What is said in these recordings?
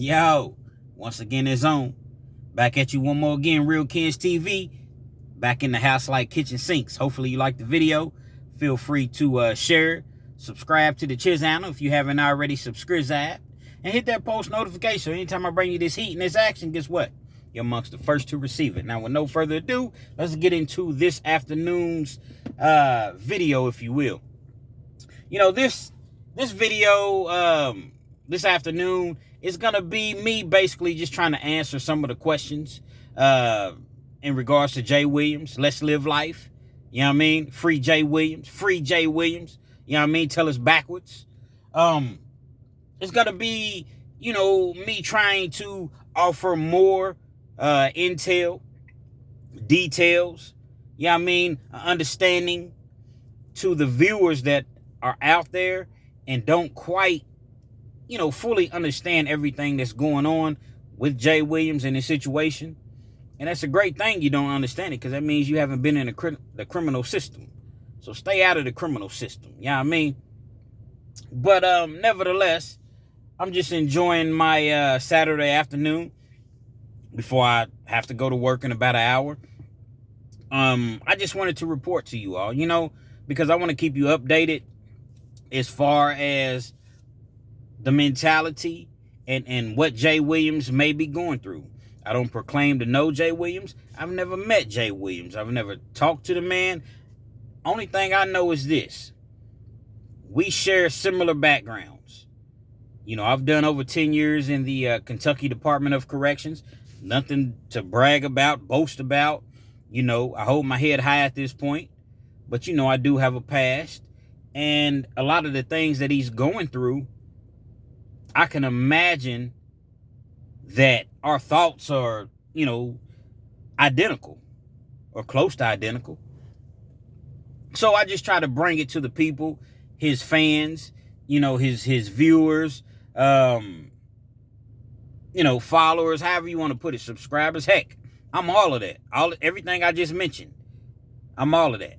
Yo, once again, it's on. Back at you one more again, Realkenz TV. Back in the house like kitchen sinks. Hopefully you like the video. Feel free to share, subscribe to the channel if you haven't already subscribed, and hit that post notification. Anytime I bring you this heat and this action, guess what? You're amongst the first to receive it. Now, with no further ado, let's get into this afternoon's video, if you will. You know, this video this afternoon is going to be me basically just trying to answer some of the questions in regards to Jay Williams. Let's live life. You know what I mean? Free Jay Williams. Free Jay Williams. You know what I mean? Tell us backwards. It's going to be, you know, me trying to offer more intel, details, you know what I mean? Understanding to the viewers that are out there and don't quite, you know, fully understand everything that's going on with Jay Williams and his situation. And that's a great thing you don't understand it, because that means you haven't been in the criminal system. So stay out of the criminal system. You know what I mean? But nevertheless, I'm just enjoying my Saturday afternoon before I have to go to work in about an hour. I just wanted to report to you all, you know, because I want to keep you updated as far as the mentality and what Jay Williams may be going through. I don't proclaim to know Jay Williams. I've never met Jay Williams. I've never talked to the man. Only thing I know is this: we share similar backgrounds. You know, I've done over 10 years in the Kentucky Department of Corrections. Nothing to brag about, boast about. You know, I hold my head high at this point. But, you know, I do have a past. And a lot of the things that he's going through, I can imagine that our thoughts are, you know, identical or close to identical. So I just try to bring it to the people, his fans, you know, his viewers, you know, followers, however you want to put it, subscribers. Heck, I'm all of that. Everything I just mentioned, I'm all of that.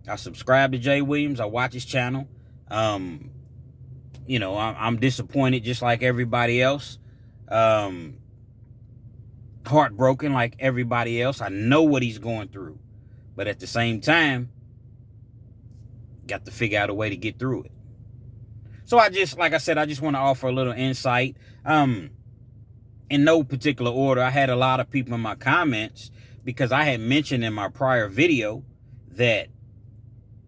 I subscribe to Jay Williams. I watch his channel. You know, I'm disappointed just like everybody else. Heartbroken like everybody else. I know what he's going through. But at the same time, got to figure out a way to get through it. So like I said, I just want to offer a little insight. In no particular order, I had a lot of people in my comments because I had mentioned in my prior video that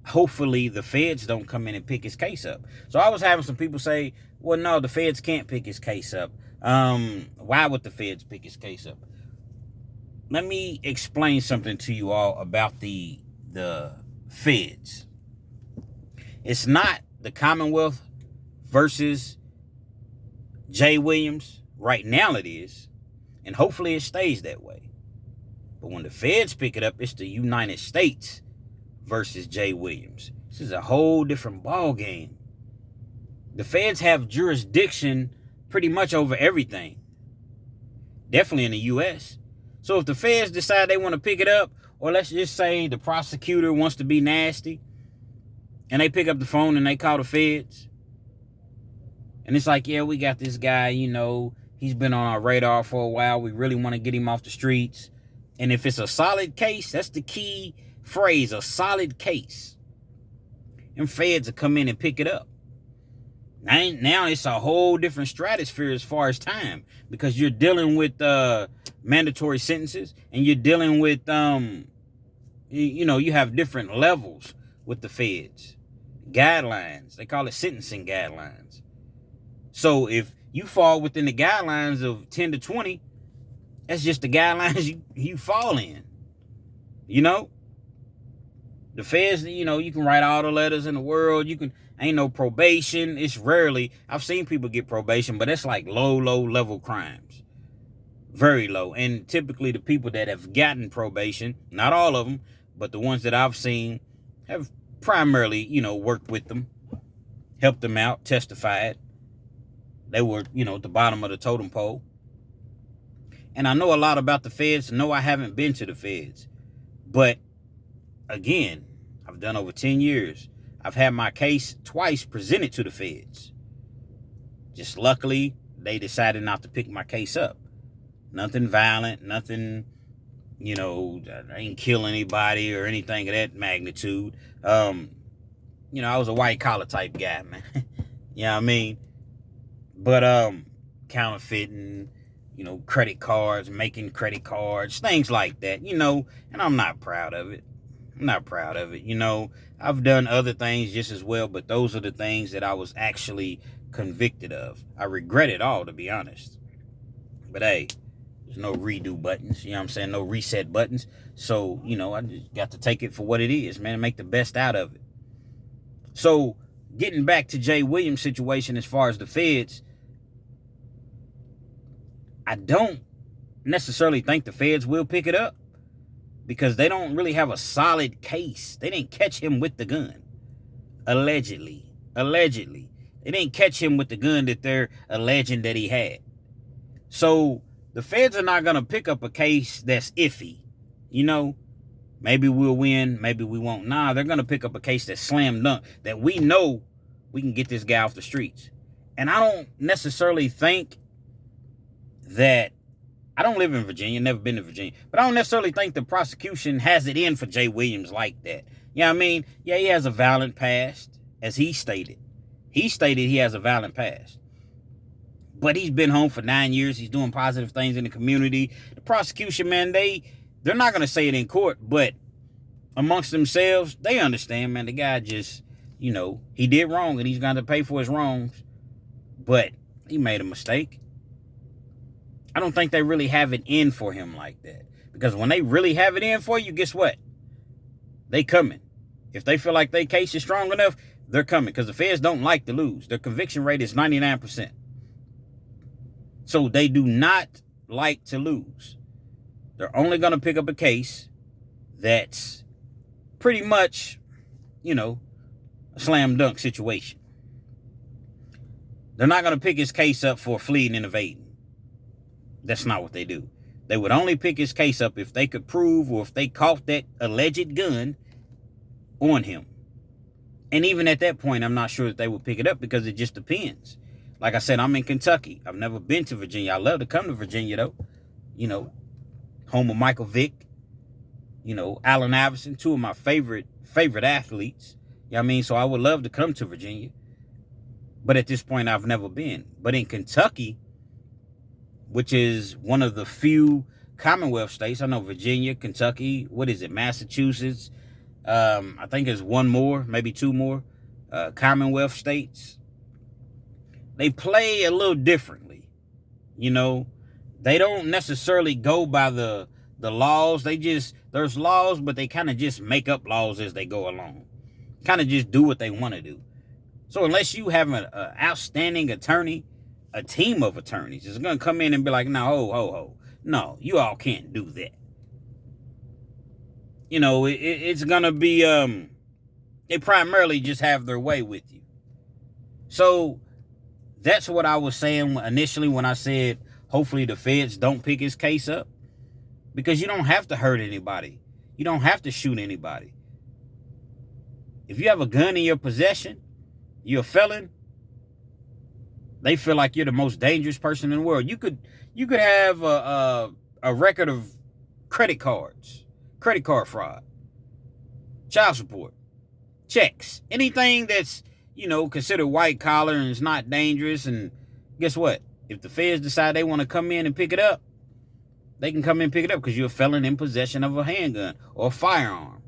hopefully the feds don't come in and pick his case up. So I was having some people say, well, no, the feds can't pick his case up. Why would the feds pick his case up? Let me explain something to you all about the feds. It's not the Commonwealth versus Jay Williams. Right now it is. And hopefully it stays that way. But when the feds pick it up, it's the United States versus Jay Williams. This is a whole different ball game. The feds have jurisdiction pretty much over everything. Definitely in the U.S. So if the feds decide they want to pick it up, or let's just say the prosecutor wants to be nasty, and they pick up the phone and they call the feds, and it's like, yeah, we got this guy, you know, he's been on our radar for a while. We really want to get him off the streets. And if it's a solid case, that's the key phrase, a solid case. And feds will come in and pick it up. Now it's a whole different stratosphere as far as time, because you're dealing with mandatory sentences, and you're dealing with, you know, you have different levels with the feds. Guidelines. They call it sentencing guidelines. So if you fall within the guidelines of 10 to 20, that's just the guidelines you fall in. You know? The feds, you know, you can write all the letters in the world. Ain't no probation. It's rarely. I've seen people get probation, but it's like low level crimes. Very low. And typically the people that have gotten probation, not all of them, but the ones that I've seen have primarily, you know, worked with them, helped them out, testified. They were, you know, at the bottom of the totem pole. And I know a lot about the feds. No, I haven't been to the feds. But again, I've done over 10 years. I've had my case twice presented to the feds. Just luckily, they decided not to pick my case up. Nothing violent, nothing, I didn't kill anybody or anything of that magnitude. I was a white collar type guy, man. You know what I mean? But counterfeiting, credit cards, making credit cards, things like that, and I'm not proud of it. I've done other things just as well, but those are the things that I was actually convicted of. I regret it all, to be honest. But hey, there's no redo buttons, no reset buttons. So, I just got to take it for what it is, man, and make the best out of it. So, getting back to Jay Williams' situation as far as the feds, I don't necessarily think the feds will pick it up because they don't really have a solid case. They didn't catch him with the gun. Allegedly. They didn't catch him with the gun that they're alleging that he had. So the feds are not going to pick up a case that's iffy. Maybe we'll win, maybe we won't. Nah, they're going to pick up a case that's slam dunk, that we know we can get this guy off the streets. And I don't necessarily think that, I don't live in Virginia, never been to Virginia, but I don't necessarily think the prosecution has it in for Jay Williams like that. You know what I mean? Yeah, he has a violent past, as he stated. He stated he has a violent past. But he's been home for 9 years. He's doing positive things in the community. The prosecution, man, they're not going to say it in court, but amongst themselves, they understand, man, the guy just, he did wrong and he's going to pay for his wrongs, but he made a mistake. I don't think they really have it in for him like that. Because when they really have it in for you, guess what? They coming. If they feel like their case is strong enough, they're coming. Because the feds don't like to lose. Their conviction rate is 99%. So they do not like to lose. They're only going to pick up a case that's pretty much, a slam dunk situation. They're not going to pick his case up for fleeing and evading. That's not what they do. They would only pick his case up if they could prove or if they caught that alleged gun on him. And even at that point, I'm not sure that they would pick it up because it just depends. Like I said, I'm in Kentucky. I've never been to Virginia. I love to come to Virginia, though. Home of Michael Vick, Allen Iverson, two of my favorite athletes. You know what I mean? So I would love to come to Virginia. But at this point, I've never been. But in Kentucky, which is one of the few Commonwealth states. I know Virginia, Kentucky, Massachusetts. I think there's one more, maybe two more Commonwealth states. They play a little differently. They don't necessarily go by the laws. There's laws, but they kind of just make up laws as they go along. Kind of just do what they want to do. So unless you have an outstanding attorney, a team of attorneys is going to come in and be like, no, ho. No, you all can't do that. It's going to be, they primarily just have their way with you. So that's what I was saying initially when I said, hopefully the feds don't pick his case up. Because you don't have to hurt anybody. You don't have to shoot anybody. If you have a gun in your possession, you're a felon, they feel like you're the most dangerous person in the world. You could have a record of credit card fraud, child support, checks, anything that's, considered white collar and is not dangerous. And guess what? If the feds decide they want to come in and pick it up, they can come in and pick it up because you're a felon in possession of a handgun or a firearm.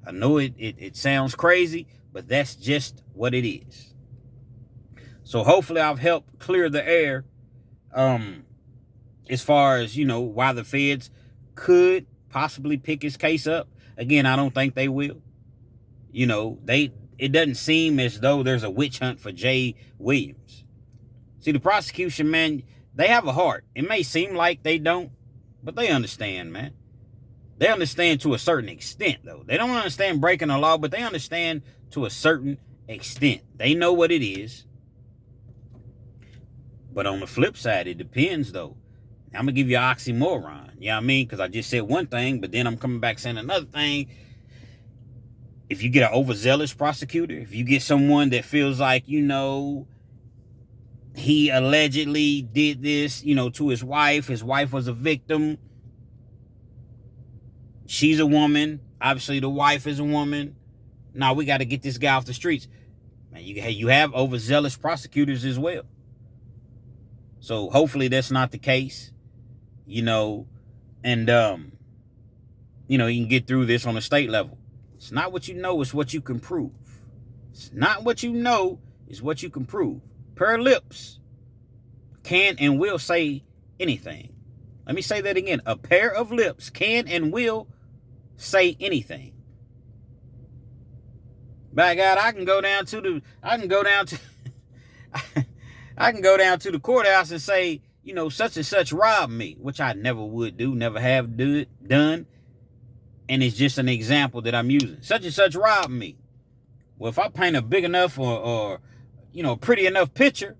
I know it sounds crazy, but that's just what it is. So hopefully I've helped clear the air as far as, why the feds could possibly pick his case up. Again, I don't think they will. It doesn't seem as though there's a witch hunt for Jay Williams. See, the prosecution, man, they have a heart. It may seem like they don't, but they understand, man. They understand to a certain extent, though. They don't understand breaking the law, but they understand to a certain extent. They know what it is. But on the flip side, it depends, though. I'm going to give you an oxymoron. You know what I mean? Because I just said one thing, but then I'm coming back saying another thing. If you get an overzealous prosecutor, if you get someone that feels like, he allegedly did this, to his wife. His wife was a victim. She's a woman. Obviously, the wife is a woman. Now we got to get this guy off the streets. Man, you have overzealous prosecutors as well. So hopefully that's not the case, and you can get through this on a state level. It's not what you know, it's what you can prove. It's not what you know, it's what you can prove. Pair of lips can and will say anything. Let me say that again. A pair of lips can and will say anything. By God, I can go down to the the courthouse and say, such and such robbed me, which I never would do, never have done. And it's just an example that I'm using. Such and such robbed me. Well, if I paint a big enough or pretty enough picture,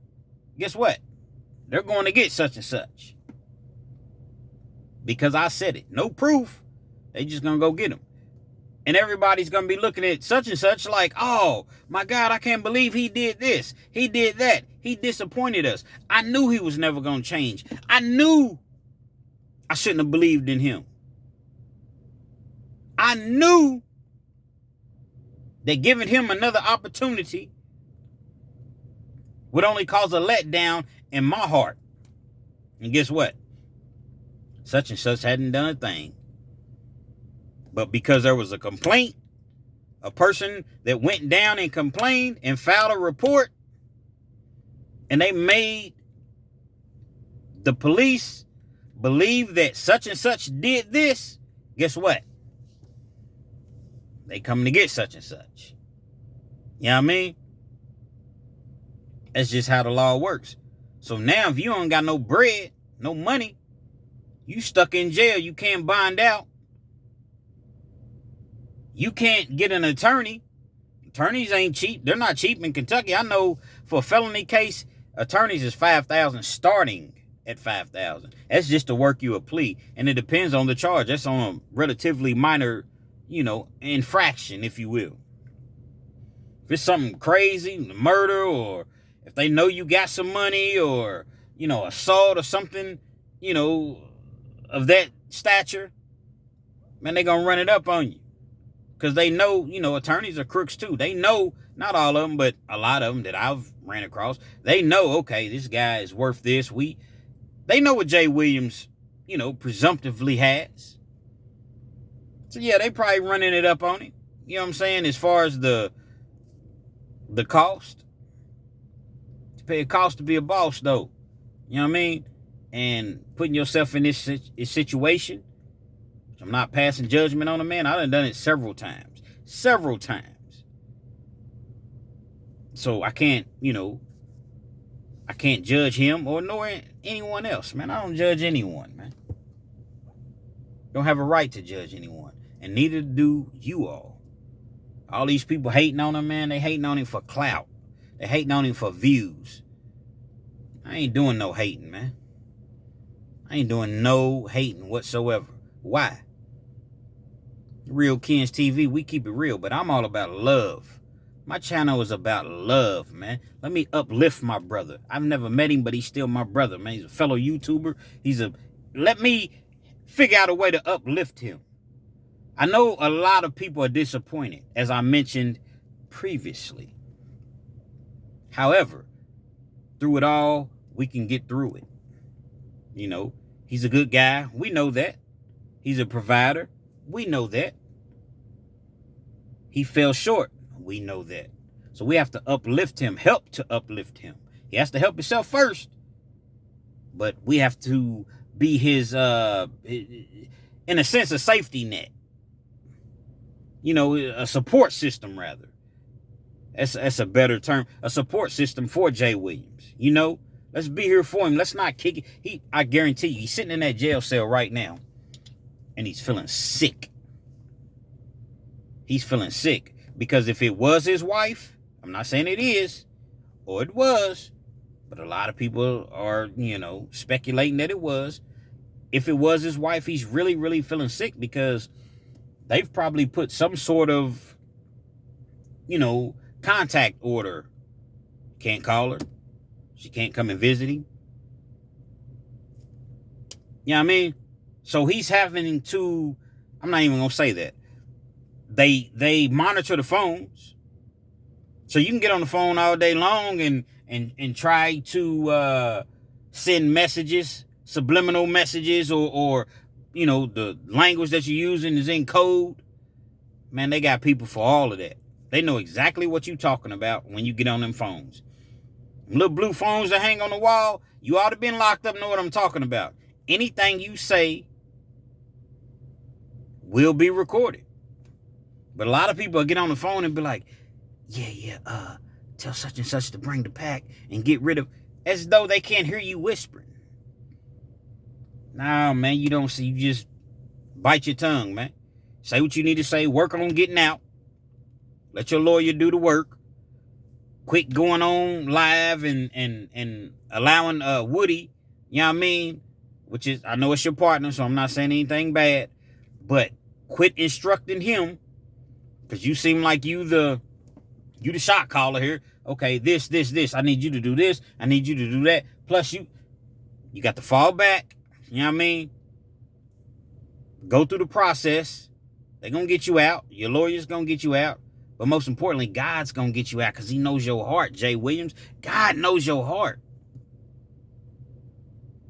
guess what? They're going to get such and such. Because I said it. No proof. They just going to go get them. And everybody's going to be looking at such and such like, oh, my God, I can't believe he did this. He did that. He disappointed us. I knew he was never going to change. I knew I shouldn't have believed in him. I knew that giving him another opportunity would only cause a letdown in my heart. And guess what? Such and such hadn't done a thing. But because there was a complaint, a person that went down and complained and filed a report, and they made the police believe that such and such did this, guess what? They coming to get such and such. You know what I mean? That's just how the law works. So now if you don't got no bread, no money, you stuck in jail. You can't bond out. You can't get an attorney. Attorneys ain't cheap. They're not cheap in Kentucky. I know for a felony case, attorneys is $5,000, starting at $5,000. That's just to work you a plea. And it depends on the charge. That's on a relatively minor, infraction, if you will. If it's something crazy, murder, or if they know you got some money, or, assault or something, of that stature, man, they gonna run it up on you. Because they know, attorneys are crooks too. They know, not all of them, but a lot of them that I've ran across, they know, okay, this guy is worth this. They know what Jay Williams, presumptively has. So yeah, they probably running it up on him. You know what I'm saying? As far as the cost. To pay a cost to be a boss, though. You know what I mean? And putting yourself in this situation. I'm not passing judgment on a man. I done it several times. Several times. So I can't, I can't judge him or nor anyone else, man. I don't judge anyone, man. Don't have a right to judge anyone. And neither do you all. All these people hating on him, man, they hating on him for clout. They hating on him for views. I ain't doing no hating, man. I ain't doing no hating whatsoever. Why? Realkenz TV, we keep it real, but I'm all about love. My channel is about love, man. Let me uplift my brother. I've never met him, but he's still my brother, man. He's a fellow YouTuber. Let me figure out a way to uplift him. I know a lot of people are disappointed, as I mentioned previously. However, through it all, we can get through it. He's a good guy. We know that. He's a provider. We know that. He fell short. We know that. So we have to uplift him, help to uplift him. He has to help himself first. But we have to be his, in a sense, a safety net. A support system, rather. That's a better term. A support system for Jay Williams. Let's be here for him. Let's not kick it. I guarantee you, he's sitting in that jail cell right now. And he's feeling sick. He's feeling sick. Because if it was his wife, I'm not saying it is, or it was, but a lot of people are, speculating that it was. If it was his wife, he's really, really feeling sick because they've probably put some sort of, contact order. Can't call her. She can't come and visit him. You know what I mean? So he's having to, I'm not even going to say that. They monitor the phones. So you can get on the phone all day long and try to send messages, subliminal messages, or the language that you're using is in code. Man, they got people for all of that. They know exactly what you're talking about when you get on them phones. Little blue phones that hang on the wall, you ought to been locked up, know what I'm talking about. Anything you say will be recorded. But a lot of people get on the phone and be like, tell such and such to bring the pack and get rid of, as though they can't hear you whispering. Nah, man, you don't see, you just bite your tongue, man. Say what you need to say, work on getting out. Let your lawyer do the work. Quit going on live and allowing Woody, you know what I mean? Which is, I know it's your partner, so I'm not saying anything bad. But quit instructing him, because you seem like you the shot caller here. Okay, this. I need you to do this. I need you to do that. Plus, you got to fall back. You know what I mean? Go through the process. They're going to get you out. Your lawyer's going to get you out. But most importantly, God's going to get you out because he knows your heart, Jay Williams. God knows your heart.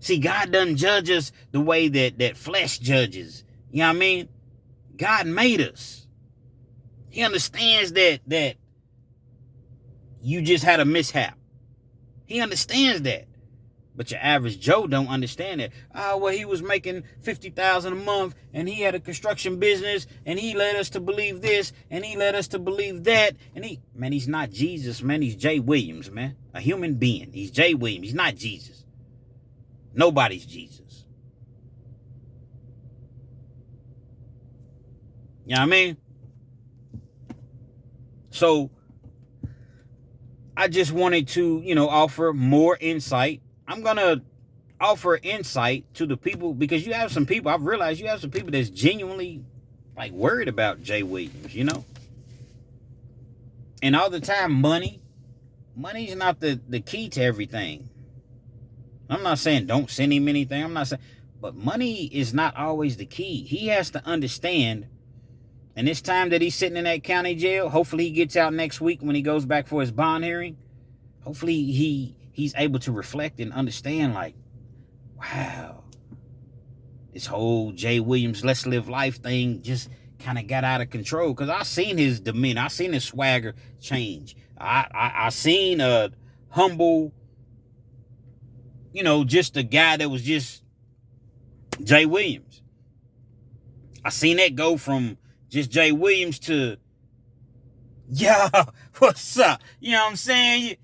See, God doesn't judge us the way that flesh judges. You know what I mean? God made us. He understands that you just had a mishap. He understands that. But your average Joe don't understand that. Well, he was making $50,000 a month, and he had a construction business, and he led us to believe this, and he led us to believe that, and he's not Jesus, man. He's Jay Williams, man. A human being. He's Jay Williams. He's not Jesus. Nobody's Jesus. You know what I mean? So, I just wanted to, offer more insight. I'm going to offer insight to the people, because you have some people, I've realized you have some people that's genuinely worried about Jay Williams, And all the time, money's not the key to everything. I'm not saying don't send him anything. I'm not saying, but money is not always the key. He has to understand, and this time that he's sitting in that county jail, hopefully he gets out next week when he goes back for his bond hearing. Hopefully he's able to reflect and understand, wow, this whole Jay Williams let's live life thing just kind of got out of control. Because I seen his demeanor, I seen his swagger change. I seen a humble, just a guy that was just Jay Williams. I seen that go from just Jay Williams to, what's up? You know what I'm saying?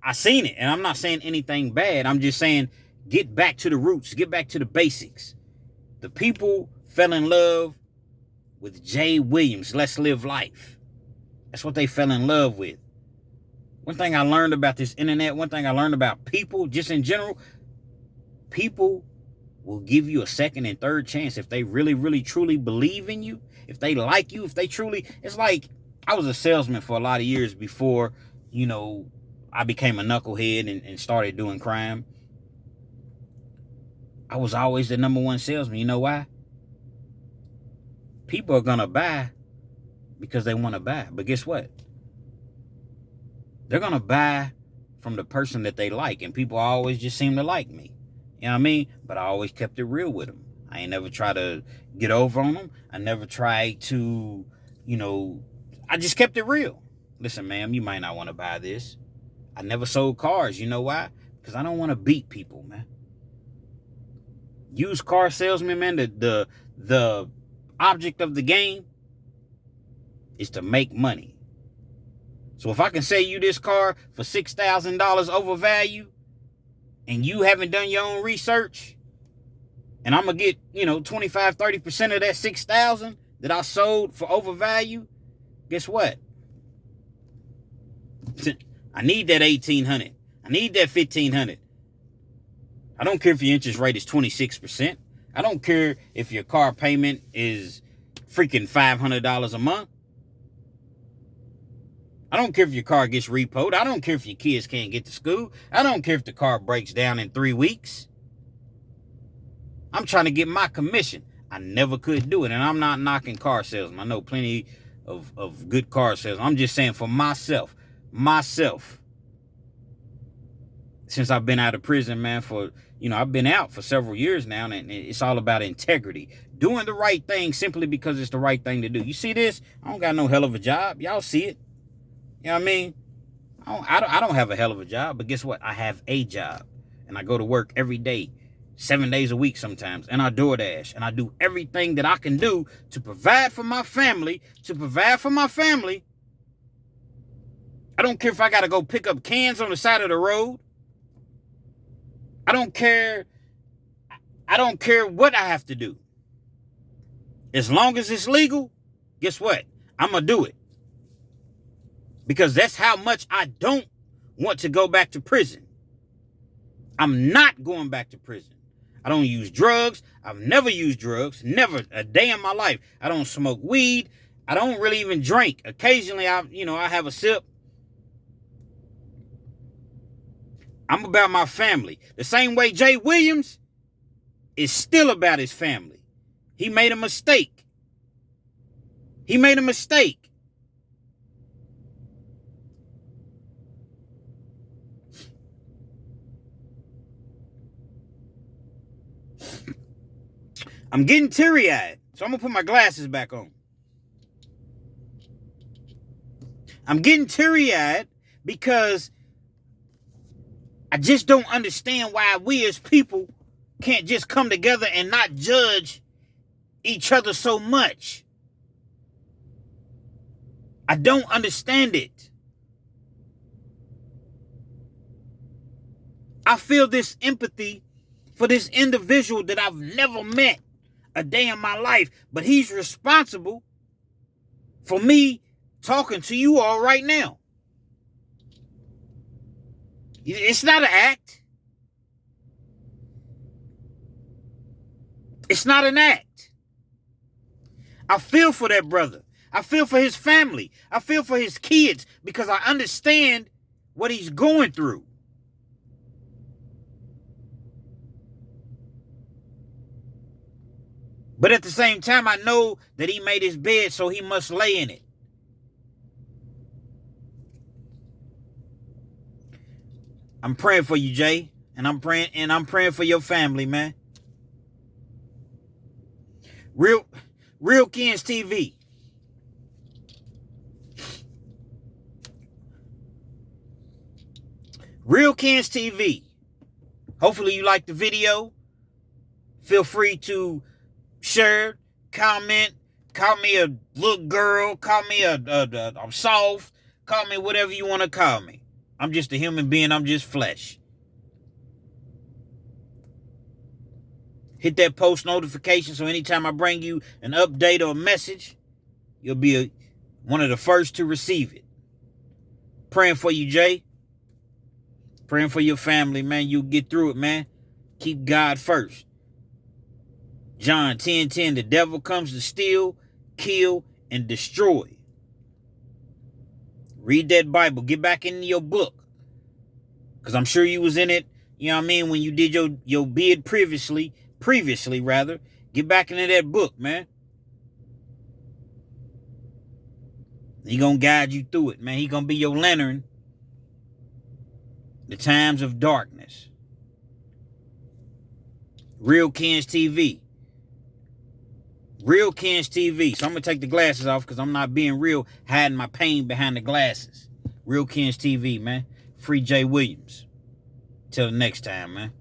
I seen it, and I'm not saying anything bad. I'm just saying get back to the roots. Get back to the basics. The people fell in love with Jay Williams. Let's live life. That's what they fell in love with. One thing I learned about this internet, one thing I learned about people, just in general, people will give you a second and third chance if they really, really, truly believe in you. If they like you, if they truly, it's like, I was a salesman for a lot of years before, I became a knucklehead and started doing crime. I was always the number one salesman. You know why? People are going to buy because they want to buy. But guess what? They're going to buy from the person that they like. And people always just seem to like me. You know what I mean? But I always kept it real with them. I ain't never tried to get over on them. I never tried to, I just kept it real. Listen, ma'am, you might not want to buy this. I never sold cars. You know why? Because I don't want to beat people, man. Used car salesman, man, the object of the game is to make money. So if I can sell you this car for $6,000 over value, and you haven't done your own research, and I'm going to get, 25, 30% of that $6,000 that I sold for overvalue, guess what? I need that $1,800. I need that $1,500. I don't care if your interest rate is 26%. I don't care if your car payment is freaking $500 a month. I don't care if your car gets repoed. I don't care if your kids can't get to school. I don't care if the car breaks down in 3 weeks. I'm trying to get my commission. I never could do it. And I'm not knocking car salesmen. I know plenty of good car salesmen. I'm just saying for myself, since I've been out of prison, man, I've been out for several years now, and it's all about integrity. Doing the right thing simply because it's the right thing to do. You see this? I don't got no hell of a job. Y'all see it. You know what I mean? I don't have a hell of a job, but guess what? I have a job, and I go to work every day, 7 days a week sometimes, and I DoorDash, and I do everything that I can do to provide for my family, I don't care if I got to go pick up cans on the side of the road. I don't care what I have to do. As long as it's legal, guess what? I'm going to do it. Because that's how much I don't want to go back to prison. I'm not going back to prison. I don't use drugs. I've never used drugs. Never a day in my life. I don't smoke weed. I don't really even drink. Occasionally, I have a sip. I'm about my family. The same way Jay Williams is still about his family. He made a mistake. I'm getting teary-eyed, so I'm going to put my glasses back on. I'm getting teary-eyed because I just don't understand why we as people can't just come together and not judge each other so much. I don't understand it. I feel this empathy for this individual that I've never met a day in my life, but he's responsible for me talking to you all right now. It's not an act. It's not an act. I feel for that brother. I feel for his family. I feel for his kids because I understand what he's going through. But at the same time, I know that he made his bed, so he must lay in it. I'm praying for you, Jay, and I'm praying for your family, man. Realkenz TV. Realkenz TV. Hopefully you like the video. Feel free to share, comment, call me a little girl, call me I'm soft, call me whatever you want to call me. I'm just a human being. I'm just flesh. Hit that post notification so anytime I bring you an update or a message, you'll be one of the first to receive it. Praying for you, Jay. Praying for your family, man. You'll get through it, man. Keep God first. John 10:10, the devil comes to steal, kill, and destroy. Read that Bible. Get back into your book. Because I'm sure you was in it, you know what I mean, when you did your bid previously, get back into that book, man. He gonna guide you through it, man. He gonna be your lantern. The times of darkness. Realkenz TV. Realkenz TV. So I'm going to take the glasses off because I'm not being real, hiding my pain behind the glasses. Realkenz TV, man. Free Jay Williams. Till the next time, man.